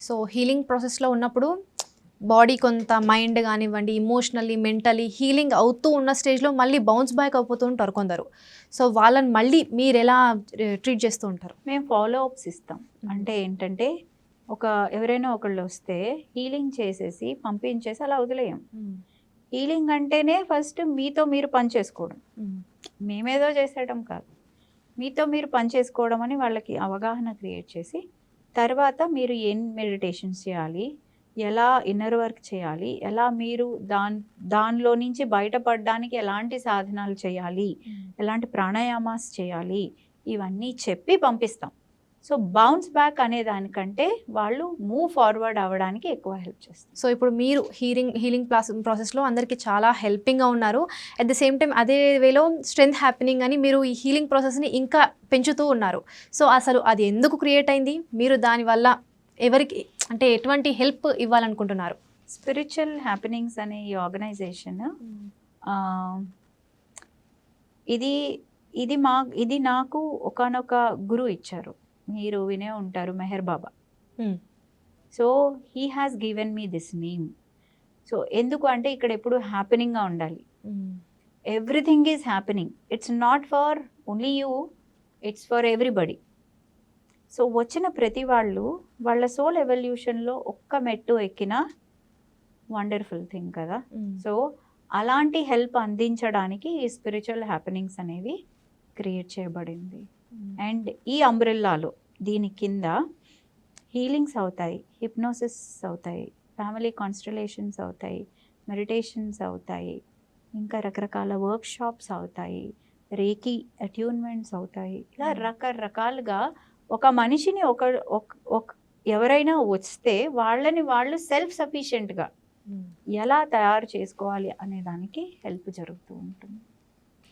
So healing ప్రాసెస్లో ఉన్నప్పుడు body కొంత మైండ్ కానివ్వండి, ఇమోషనల్లీ, మెంటలీ హీలింగ్ అవుతూ ఉన్న స్టేజ్లో మళ్ళీ బౌన్స్ బ్యాక్ అయిపోతూ ఉంటారు కొందరు. సో వాళ్ళని మళ్ళీ మీరు ఎలా ట్రీట్ చేస్తూ ఉంటారు? మేము ఫాలో అప్స్ ఇస్తాం. అంటే ఏంటంటే ఎవరైనా ఒకళ్ళు వస్తే హీలింగ్ చేసేసి పంపించేసి అలా వదిలేయం. హీలింగ్ అంటేనే ఫస్ట్ మీతో మీరు పని చేసుకోవడం, మేమేదో చేసేయడం కాదు, మీతో మీరు పని చేసుకోవడం అని వాళ్ళకి అవగాహన క్రియేట్ చేసి, తర్వాత మీరు ఏం మెడిటేషన్స్ చేయాలి, ఎలా ఇన్నర్ వర్క్ చేయాలి, ఎలా మీరు దానిలో నుంచి బయటపడడానికి ఎలాంటి సాధనాలు చేయాలి, ఎలాంటి ప్రాణాయామాస్ చేయాలి, ఇవన్నీ చెప్పి పంపిస్తాం. సో బౌన్స్ బ్యాక్ అనే దానికంటే వాళ్ళు మూవ్ ఫార్వర్డ్ అవ్వడానికి ఎక్కువ హెల్ప్ చేస్తారు. సో ఇప్పుడు మీరు హీలింగ్ ప్రాసెస్లో అందరికీ చాలా హెల్పింగ్గా ఉన్నారు. అట్ ద సేమ్ టైం అదే వేలో స్ట్రెంగ్త్ హ్యాపెనింగ్ అని మీరు ఈ హీలింగ్ ప్రాసెస్ని ఇంకా పెంచుతూ ఉన్నారు. సో అసలు అది ఎందుకు క్రియేట్ అయింది? మీరు దానివల్ల ఎవరికి అంటే ఎటువంటి హెల్ప్ ఇవ్వాలనుకుంటున్నారు? స్పిరిచువల్ హ్యాపెనింగ్స్ అనే ఈ ఆర్గనైజేషన్ ఇది నాకు ఒకానొక గురువు ఇచ్చారు. మీరు వినే ఉంటారు, Meher Baba. So he has given me this name. So ఎందుకు అంటే ఇక్కడ ఎప్పుడు హ్యాపెనింగ్గా ఉండాలి. Everything is happening. It's not for only you, it's for everybody. So వచ్చిన ప్రతి వాళ్ళ సోల్ ఎవల్యూషన్లో ఒక్క మెట్టు ఎక్కినా వండర్ఫుల్ థింగ్ కదా. సో అలాంటి హెల్ప్ అందించడానికి ఈ స్పిరిచువల్ హ్యాపెనింగ్స్ అనేవి క్రియేట్ చేయబడింది. అండ్ ఈ అంబ్రెల్లాలో దీని కింద హీలింగ్స్ అవుతాయి, హిప్నోసిస్ అవుతాయి, ఫ్యామిలీ కాన్స్టలేషన్స్ అవుతాయి, మెడిటేషన్స్ అవుతాయి, ఇంకా రకరకాల వర్క్షాప్స్ అవుతాయి, రేకి అట్యూన్మెంట్స్ అవుతాయి. ఇలా రకరకాలుగా ఒక మనిషిని ఎవరైనా వస్తే వాళ్ళని వాళ్ళు సెల్ఫ్ సఫిషియెంట్గా ఎలా తయారు చేసుకోవాలి అనే దానికి హెల్ప్ జరుగుతూ ఉంటుంది.